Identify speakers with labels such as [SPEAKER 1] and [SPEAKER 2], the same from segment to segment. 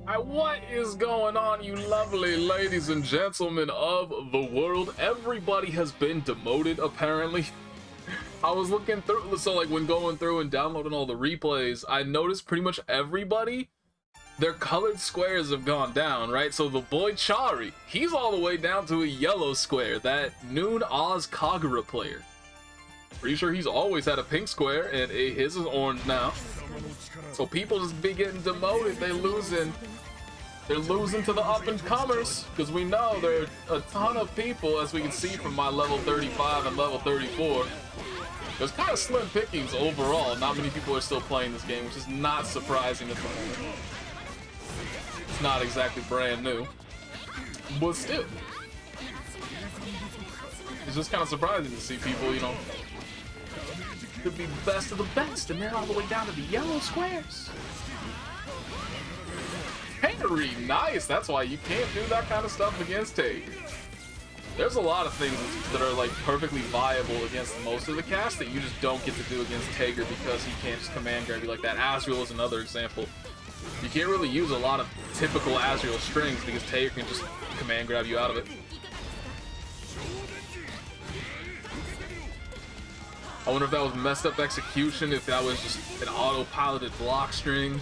[SPEAKER 1] What is going on, you lovely ladies and gentlemen of the world? Everybody has been demoted, apparently. I was looking through, so like when going through and downloading all the replays, I noticed pretty much everybody, their colored squares have gone down, right? So the boy Chari, he's all the way down to a yellow square, that Noon Oz Kagura player. Pretty sure he's always had a pink square, and his is orange now. So people just be getting demoted, they're losing to the up-and-comers, because we know there are a ton of people, as we can see from my level 35 and level 34. There's kind of slim pickings overall. Not many people are still playing this game, which is not surprising at the moment. It's not exactly brand new, but still. It's just kind of surprising to see people, you know, could be the best of the best, and they're all the way down to the yellow squares. Very nice. That's why you can't do that kind of stuff against Tager. There's a lot of things that are like perfectly viable against most of the cast that you just don't get to do against Tager because he can't just command grab you like that. Azrael is another example. You can't really use a lot of typical Azrael strings because Tager can just command grab you out of it. I wonder if that was messed up execution, if that was just an auto-piloted block string.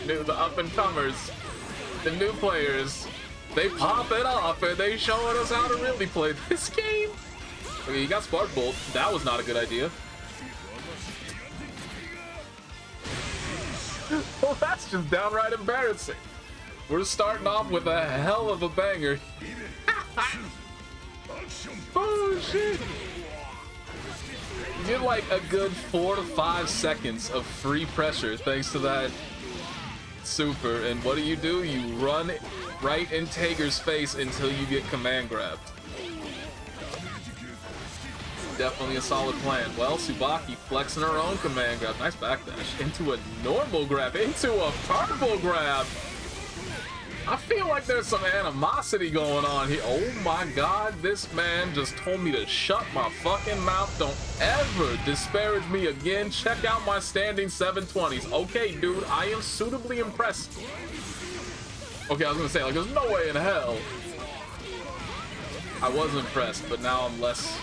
[SPEAKER 1] The up-and-comers, the new players, they pop it off and they showing us how to really play this game. Okay, you got Spark Bolt. That was not a good idea. Well, that's just downright embarrassing. We're starting off with a hell of a banger. Oh shit! You get like a good 4 to 5 seconds of free pressure thanks to that super, and what do? You run right in Tager's face until you get command grabbed. Definitely a solid plan. Well, Tsubaki flexing her own command grab. Nice backdash into a normal grab, into a purple grab. I feel like there's some animosity going on here. Oh my god, this man just told me to shut my fucking mouth. Don't ever disparage me again. Check out my standing 720s. Okay, dude, I am suitably impressed. Okay, I was gonna say, like, there's no way in hell I was impressed, but now I'm less.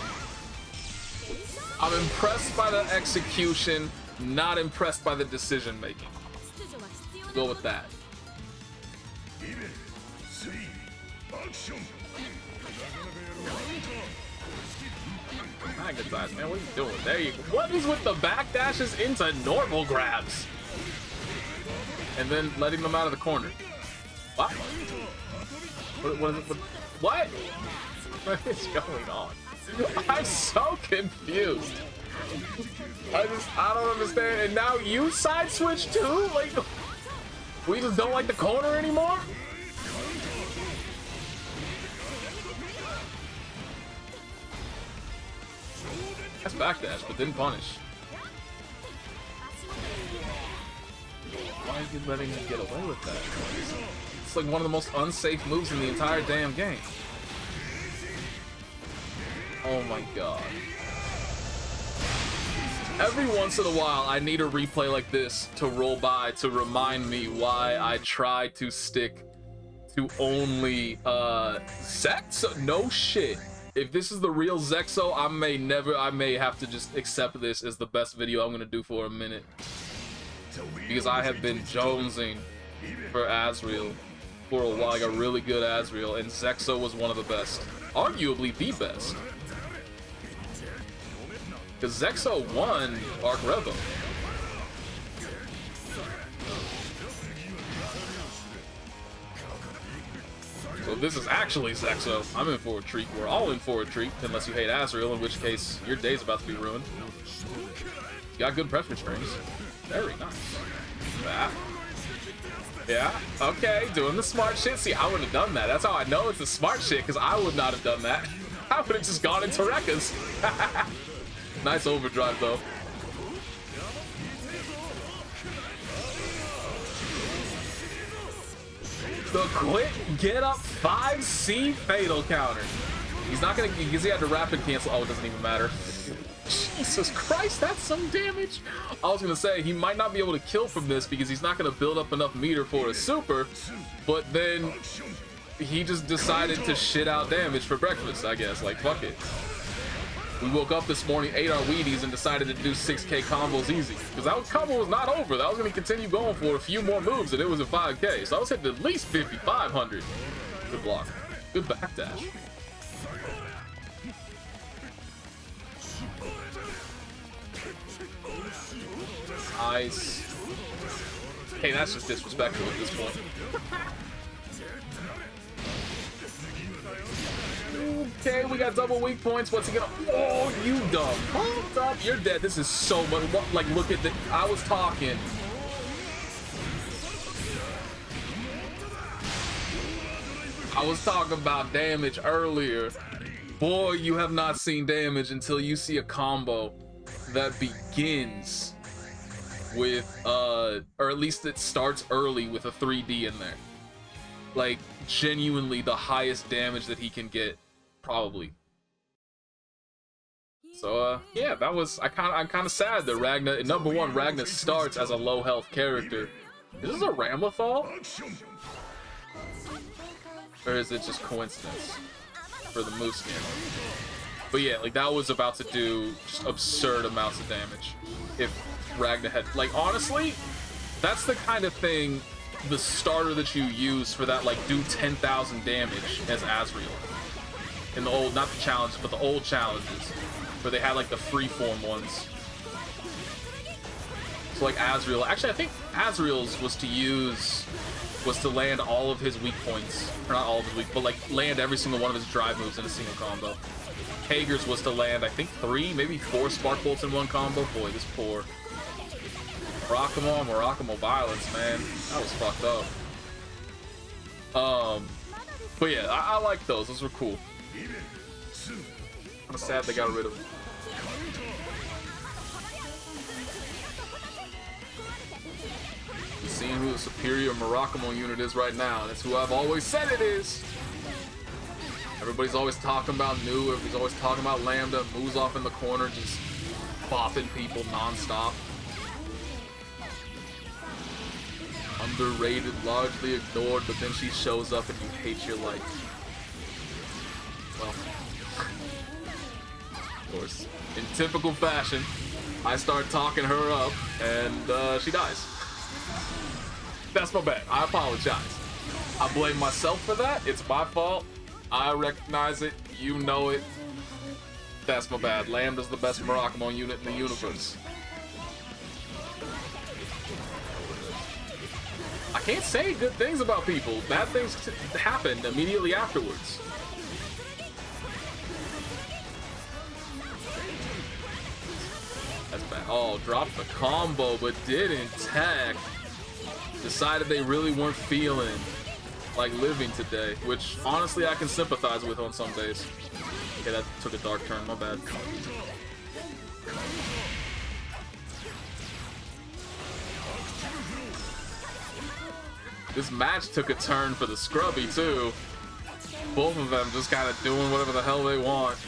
[SPEAKER 1] I'm impressed by the execution, not impressed by the decision making. Go with that. Good size, man. What are you doing? There you go. What is with the backdashes into normal grabs? And then letting them out of the corner. What? What? What is going on? I'm so confused. I don't understand. And now you side switch too? Like, we just don't like the corner anymore? That's backdash, but didn't punish. Why are you letting him get away with that? It's like one of the most unsafe moves in the entire damn game. Oh my god. Every once in a while, I need a replay like this to roll by to remind me why I try to stick to only Zexo. No shit. If this is the real Zexo, I may have to just accept this as the best video I'm gonna do for a minute. Because I have been jonesing for Azrael for a while, like a really good Azrael, and Zexo was one of the best. Arguably the best. Because Zexo won Arc Revo. So if this is actually Zexo, I'm in for a treat. We're all in for a treat, unless you hate Azrael, in which case your day's about to be ruined. You got good pressure strings. Very nice. Yeah. Yeah, okay, doing the smart shit. See, I wouldn't have done that. That's how I know it's the smart shit, because I would not have done that. I would have just gone into Rekka's. Nice overdrive, though. The quick get up 5C fatal counter. He's not gonna, because he had to rapid cancel. Oh, it doesn't even matter. Jesus Christ, that's some damage. I was gonna say, he might not be able to kill from this because he's not gonna build up enough meter for a super, but then he just decided to shit out damage for breakfast, I guess. Like, fuck it. We woke up this morning, ate our Wheaties, and decided to do 6K combos easy. Because that combo was not over. That was going to continue going for a few more moves, and it was a 5K. So I was hitting at least 5,500. Good block. Good backdash. Nice. Hey, that's just disrespectful at this point. Okay, we got double weak points. What's he gonna? Oh, you dumb. Hold up, you're dead. This is so much. Like, look at the. I was talking. About damage earlier. Boy, you have not seen damage until you see a combo that begins with, or at least it starts early with a 3D in there. Like, genuinely the highest damage that he can get. Probably. So yeah, that was I'm kind of sad that Ragna, number one, Ragna starts as a low health character. Is this a Ramlethal? Or is it just coincidence for the moose skin? But yeah, like that was about to do just absurd amounts of damage if Ragna had, like, honestly, that's the kind of thing, the starter that you use for that, like, do 10,000 damage as Azrael. In the old, not the challenges, but the old challenges, where they had like the freeform ones. So like Azrael, actually I think Azrael's was to land all of his weak points, or not all of his weak, but like land every single one of his drive moves in a single combo. Hager's was to land, I think 3, maybe 4 spark bolts in one combo. Boy, this poor Murakumo violence, man, that was fucked up. But yeah, I like those. Those were cool. I'm sad they got rid of him. We're seeing who the superior Murakumo unit is right now, and it's who I've always said it is. Everybody's always talking about New, everybody's always talking about Lambda, moves off in the corner, just bopping people non-stop. Underrated, largely ignored, but then she shows up and you hate your life. Well, of course, in typical fashion, I start talking her up, and she dies. That's my bad. I apologize. I blame myself for that. It's my fault. I recognize it. You know it. That's my bad. Lambda's the best Murakumo unit in the universe. I can't say good things about people. Bad things happened immediately afterwards. That's bad. Oh, dropped the combo, but didn't tech. Decided they really weren't feeling like living today, which honestly I can sympathize with on some days. Okay, that took a dark turn, my bad. This match took a turn for the scrubby too. Both of them just kind of doing whatever the hell they want.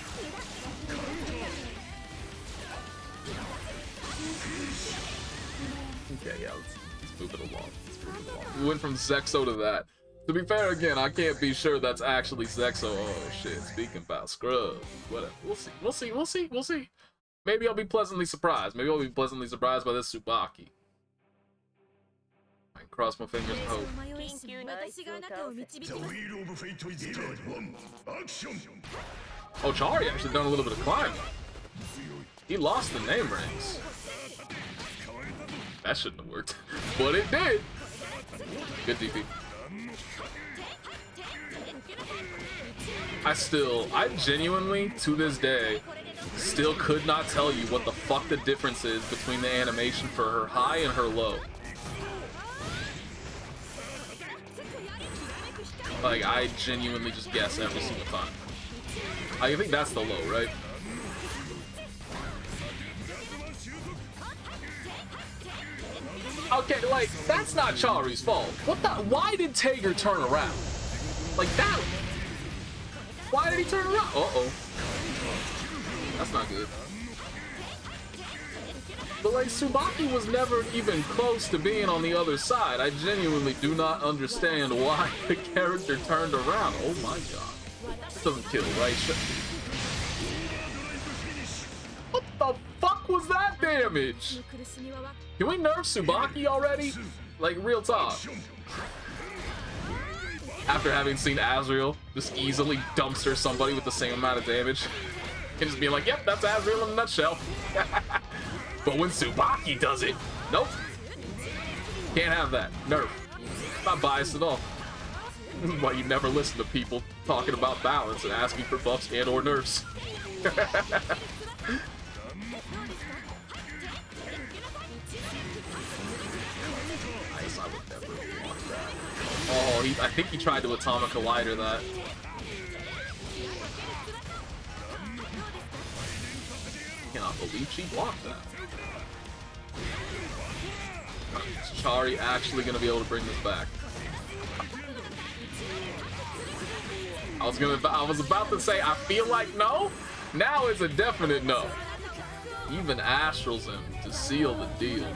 [SPEAKER 1] Okay, yeah, let's move it along. We went from Zexo to that. To be fair, again, I can't be sure that's actually Zexo. Oh shit, speaking about scrub. Whatever. We'll see. Maybe I'll be pleasantly surprised. Maybe I'll be pleasantly surprised by this Tsubaki. I can cross my fingers and hope. Oh, Chari actually done a little bit of climbing. He lost the name ranks. That shouldn't have worked, but it did. Good DP. I genuinely, to this day, still could not tell you what the fuck the difference is between the animation for her high and her low. Like, I genuinely just guess every single time. I think that's the low, right? Okay, like, that's not Chari's fault. What the? Why did Tager turn around? Like, that... Why did he turn around? Uh-oh. That's not good. But like, Tsubaki was never even close to being on the other side. I genuinely do not understand why the character turned around. Oh my god. This doesn't kill, right? What the fuck was that damage? Can we nerf Tsubaki already? Like, real talk. After having seen Azrael just easily dumpster somebody with the same amount of damage. And just being like, yep, that's Azrael in a nutshell. But when Tsubaki does it, nope. Can't have that. Nerf. Not biased at all. This is why you never listen to people talking about balance and asking for buffs and or nerfs. Nice, I would never want that. Oh, I think he tried to Atomic Collider that. I cannot believe she blocked that. Is Chari actually gonna be able to bring this back? I was about to say I feel like no. Now it's a definite no. Even Astral's him to seal the deal.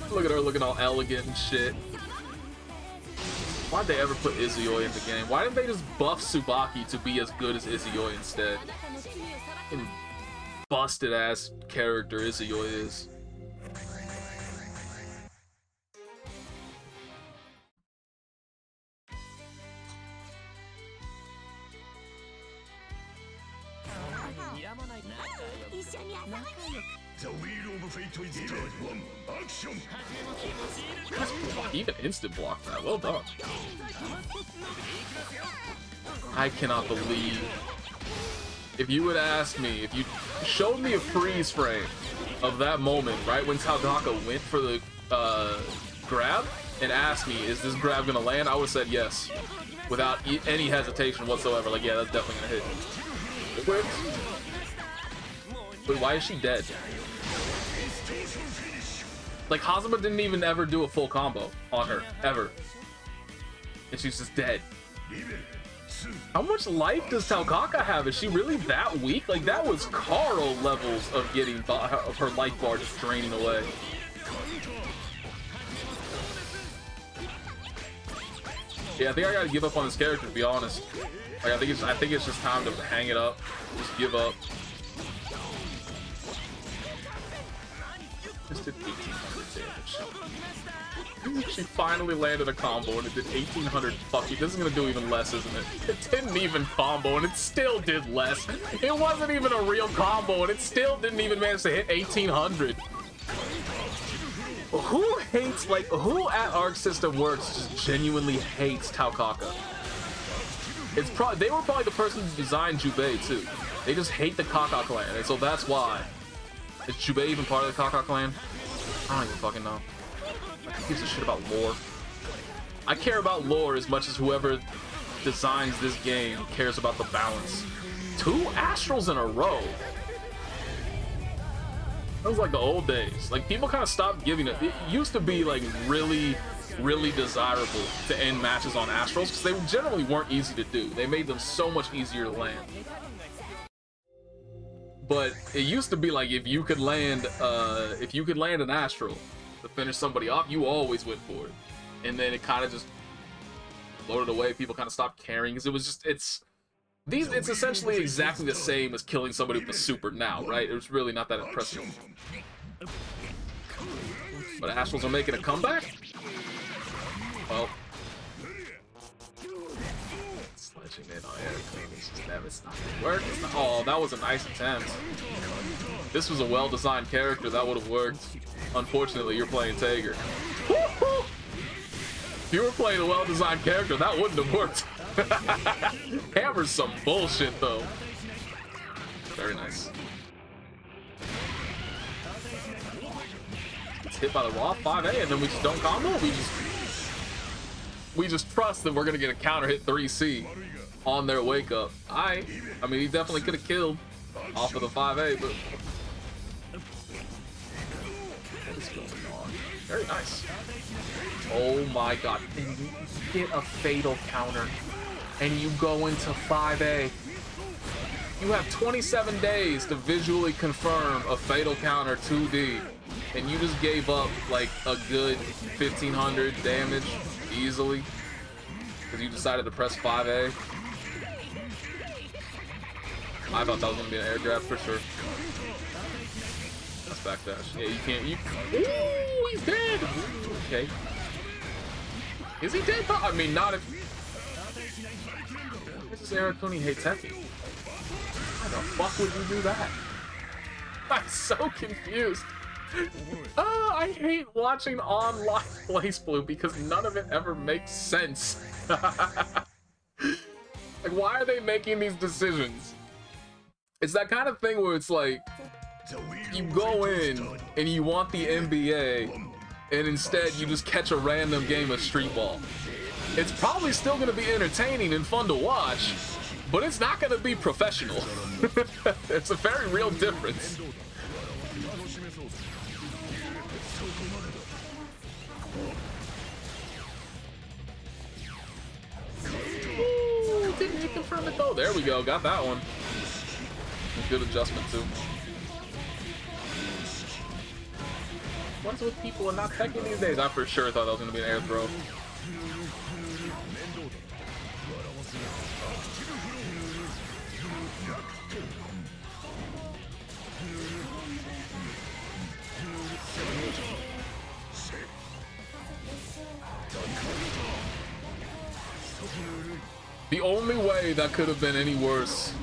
[SPEAKER 1] Look at her looking all elegant and shit. Why'd they ever put Izuyoi in the game? Why didn't they just buff Tsubaki to be as good as Izuyoi instead? And busted ass character Izuyoi is. Even instant block that. Well done. I cannot believe. If you would ask me, if you showed me a freeze frame of that moment, right when Taokaka went for the grab and asked me, is this grab gonna land? I would have said yes. Without any hesitation whatsoever. Like, yeah, that's definitely gonna hit. It works. Wait, why is she dead? Like, Hazama didn't even ever do a full combo on her, ever. And she's just dead. How much life does Taokaka have? Is she really that weak? Like, that was Karo levels of getting of her life bar just draining away. Yeah, I think I gotta give up on this character, to be honest. Like, I think it's just time to hang it up. Just give up. Just did 1800 damage. She finally landed a combo and it did 1800 fucking. This is gonna do even less, isn't it? It didn't even combo and it still did less. It wasn't even a real combo and it still didn't even manage to hit 1800. Who hates, like, who at Arc System Works just genuinely hates Taokaka? It's they were probably the person who designed Jubei too. They just hate the Kaka clan, and so that's why. Is Jubei even part of the Kaka clan? I don't even fucking know. Who gives a shit about lore? I care about lore as much as whoever designs this game cares about the balance. 2 Astrals in a row. That was like the old days. Like, people kind of stopped giving it. It used to be like really desirable to end matches on Astrals because they generally weren't easy to do. They made them so much easier to land. But it used to be like if you could land an Astral to finish somebody off, you always went for it. And then it kind of just floated away. People kind of stopped caring because it was just it's essentially exactly the same as killing somebody with a super now, right? It was really not that impressive. But Astrals are making a comeback? Well, sledging in on Arakune is just never, it's not gonna work. It's not, oh, that was a nice attempt. This was a well-designed character, that would have worked. Unfortunately, you're playing Tager. If you were playing a well-designed character, that wouldn't have worked. Hammer's some bullshit, though. Very nice. It's hit by the raw 5A, and then we just don't combo. We just trust that we're gonna get a counter hit 3C on their wake up. I mean, he definitely could have killed off of the 5A, but what is going on? Very nice. Oh my god! And you get a fatal counter. and you go into 5A. You have 27 days to visually confirm a fatal counter 2D, and you just gave up like a good 1500 damage easily because you decided to press 5A. I thought that was gonna be an air grab for sure. That's backdash. Yeah, you can't. Ooh, he's dead. Okay. Is he dead? I mean, not if. This is Arakune Heiteki. Why the fuck would you do that? I'm so confused. I hate watching online Blaze Blue because none of it ever makes sense. Like, why are they making these decisions? It's that kind of thing where it's like, you go in and you want the NBA, and instead you just catch a random game of street ball. It's probably still going to be entertaining and fun to watch, but it's not going to be professional. It's a very real difference. Ooh, didn't hit confirm it though. There we go, got that one. Good adjustment too. What's with people and not teching these days? I for sure thought that was going to be an air throw. The only way that could have been any worse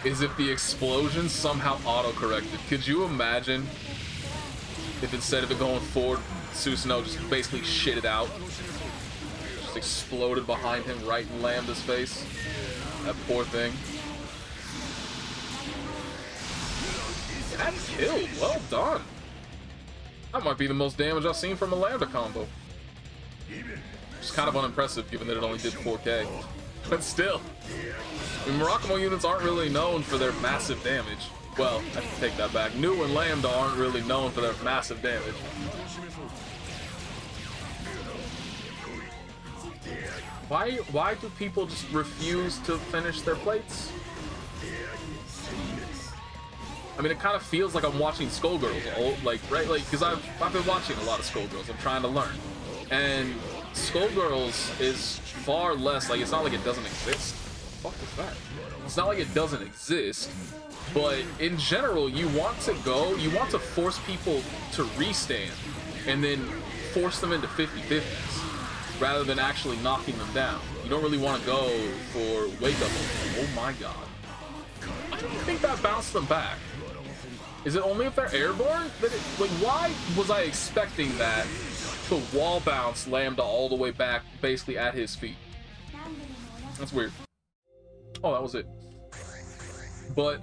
[SPEAKER 1] is if the explosion somehow auto-corrected. Could you imagine if instead of it going forward, Susanoo just basically shit it out? Just exploded behind him right in Lambda's face. That poor thing. That's killed. Well done. That might be the most damage I've seen from a Lambda combo. It's kind of unimpressive given that it only did 4K. But still, I mean, Murakumo units aren't really known for their massive damage. Well, I can take that back. New and Lambda aren't really known for their massive damage. Why do people just refuse to finish their plates? I mean, it kind of feels like I'm watching Skullgirls, like, right? Like, because I've been watching a lot of Skullgirls. I'm trying to learn. And Skullgirls is far less, like, it's not like it doesn't exist. What the fuck is that? It's not like it doesn't exist, but in general, you want to force people to restand and then force them into 50-50s rather than actually knocking them down. You don't really want to go for wake up. Oh my god. I don't think that bounced them back. Is it only if they're airborne? Like, why was I expecting that to wall bounce Lambda all the way back, basically at his feet? That's weird. Oh, that was it. But,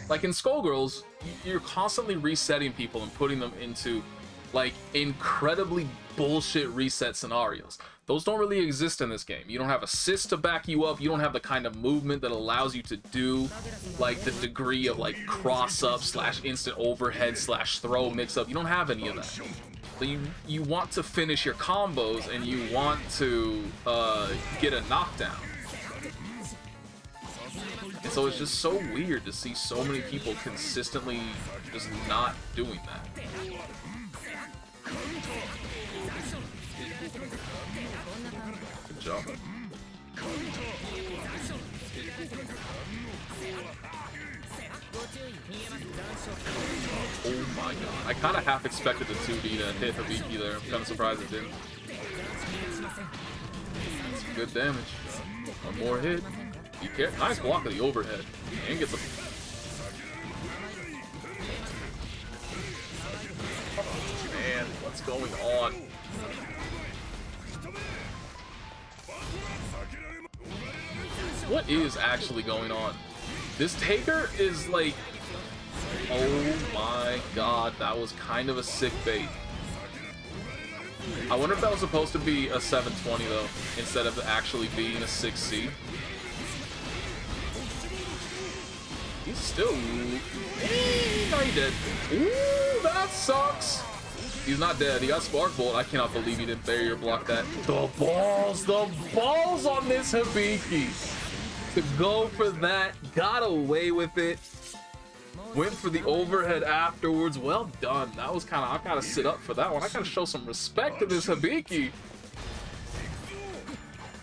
[SPEAKER 1] like in Skullgirls, you're constantly resetting people and putting them into, like, incredibly bullshit reset scenarios. Those don't really exist in this game. You don't have assists to back you up. You don't have the kind of movement that allows you to do, like, the degree of, like, cross-up / instant overhead / throw mix-up. You don't have any of that. So you want to finish your combos and you want to get a knockdown. And so it's just so weird to see so many people consistently just not doing that. Good job. Oh my god. I kind of half expected the 2D to hit Hibiki there. I'm kind of surprised it didn't. That's some good damage. One more hit. Nice block of the overhead. And gets a... Oh, man, what's going on? What is actually going on? This Taker is like... Oh my god, that was kind of a sick bait. I wonder if that was supposed to be a 720 though, instead of actually being a 6C. He's still... No, he did. Ooh, that sucks. He's not dead. He got Spark Bolt. I cannot believe he didn't barrier block that. The balls on this Hibiki. To go for that, got away with it. Went for the overhead afterwards. Well done. That was kind of, I gotta sit up for that one. I gotta show some respect to this Hibiki.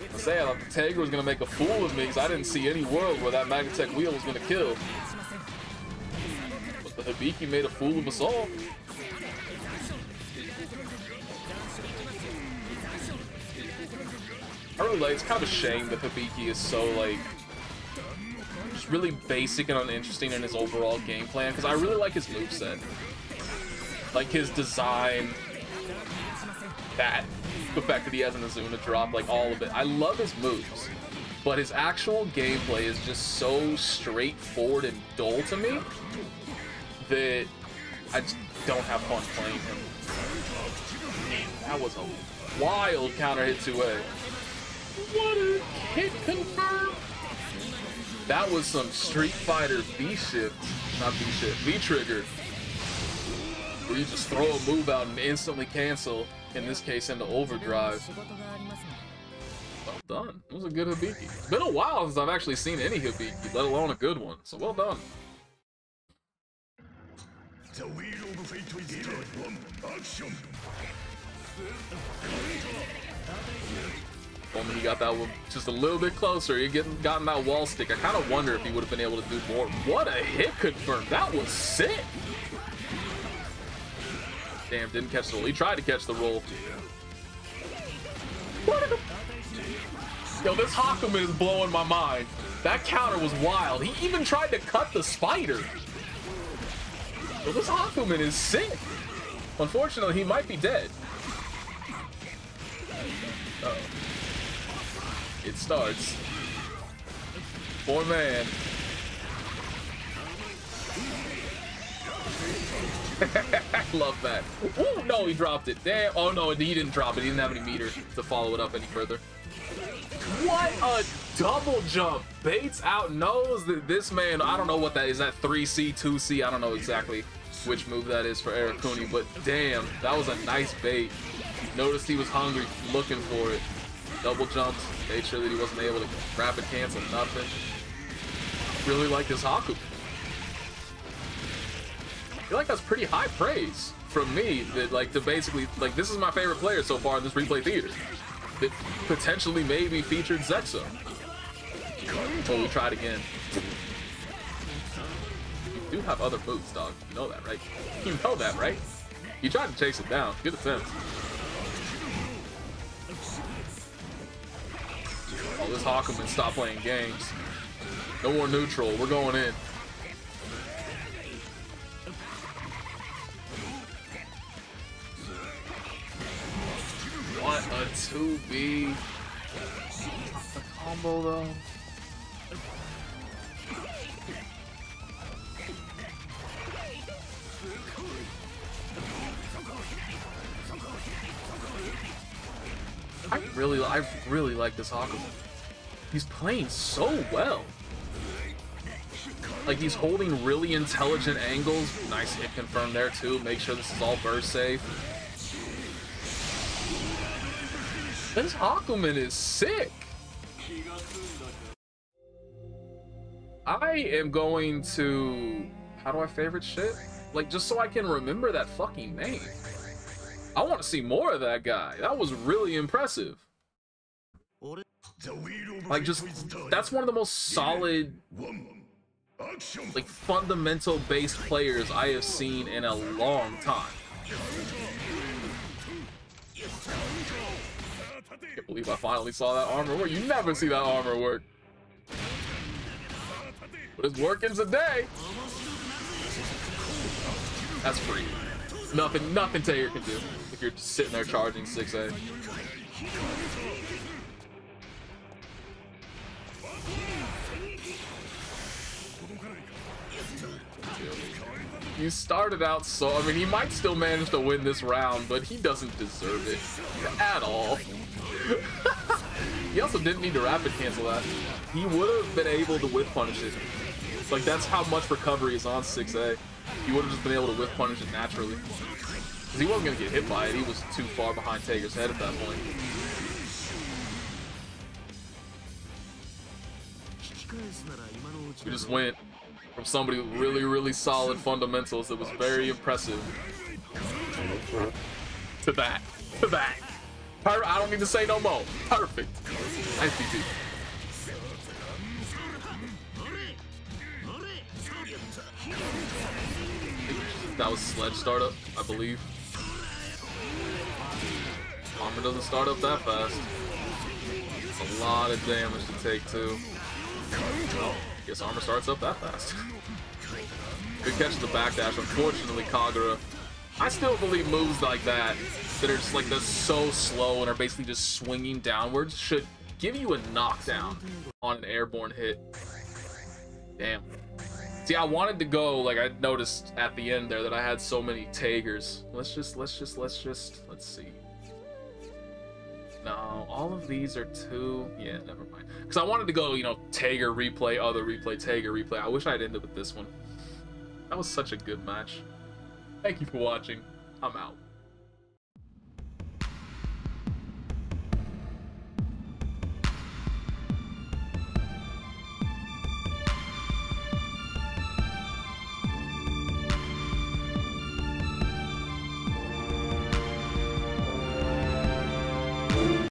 [SPEAKER 1] I say I thought the Tiger was gonna make a fool of me because I didn't see any world where that Magitech wheel was gonna kill. But the Hibiki made a fool of us all. I really like, it's kind of a shame that Hibiki is so like just really basic and uninteresting in his overall game plan, because I really like his moveset. Like his design, the fact that he has an Azuna drop, like all of it. I love his moves, but his actual gameplay is just so straightforward and dull to me that I just don't have fun playing him. That was a wild counter hit 2A. What a hit confirm! That was some Street Fighter V-shift, not V-shift, V-trigger. Where you just throw a move out and instantly cancel, in this case into overdrive. Well done. It was a good Hibiki. It's been a while since I've actually seen any Hibiki, let alone a good one, so well done. Only he got that one just a little bit closer. He gotten that wall stick. I kind of wonder if he would have been able to do more. What a hit confirm. That was sick. Damn, didn't catch the roll. He tried to catch the roll. Yo, this Hakumen is blowing my mind. That counter was wild. He even tried to cut the spider. Yo, this Hakumen is sick. Unfortunately, he might be dead. Uh-oh. It starts. 4-man. I love that. Ooh, no, he dropped it. Damn. Oh, no, he didn't drop it. He didn't have any meter to follow it up any further. What a double jump. Bates out knows that this man, I don't know what that is. That 3C, 2C. I don't know exactly which move that is for Arakune, but damn, that was a nice bait. Noticed he was hungry, looking for it. Double jumps, made sure that he wasn't able to rapid cancel nothing. Really like this Haku. I feel like that's pretty high praise from me, that like to basically, like this is my favorite player so far in this replay theater. That potentially maybe featured Zexo. Oh, we tried again. You do have other moves, dog. You know that, right? You know that, right? You tried to chase it down. Good attempt. Oh, this Hakumen, stop playing games. No more neutral. We're going in. What a 2B. The combo, though. I really like this Hakumen. He's playing so well. Like, he's holding really intelligent angles. Nice hit confirmed there, too. Make sure this is all burst safe. This Hakumen is sick. I am going to... How do I favorite shit? Like, just so I can remember that fucking name. I want to see more of that guy. That was really impressive. Like, just, that's one of the most solid, like, fundamental based players I have seen in a long time. Can't believe I finally saw that armor work. You never see that armor work. But it's working today. That's free. Nothing Taylor can do if you're just sitting there charging 6A. You started out so, I mean, he might still manage to win this round, but he doesn't deserve it at all. He also didn't need to rapid cancel that. He would have been able to whiff punish it. Like, that's how much recovery is on 6A. He would have just been able to whiff punish it naturally. Because he wasn't going to get hit by it. He was too far behind Taker's head at that point. We just went from somebody with really, really solid fundamentals that was very impressive to that. I don't need to say no more. Perfect. Nice DP. That was sledge startup, I believe. Armor doesn't start up that fast. It's a lot of damage to take too. Guess armor starts up that fast. Good catch to the backdash. Unfortunately, Kagura. I still believe moves like that are just like they're so slow and are basically just swinging downwards should give you a knockdown on an airborne hit. Damn. See, I wanted to go, like I noticed at the end there that I had so many Tagers. Let's see. No, all of these are two. Yeah, never mind. Because I wanted to go, you know, Tager replay, other replay, Tager replay. I wish I'd ended with this one. That was such a good match. Thank you for watching. I'm out.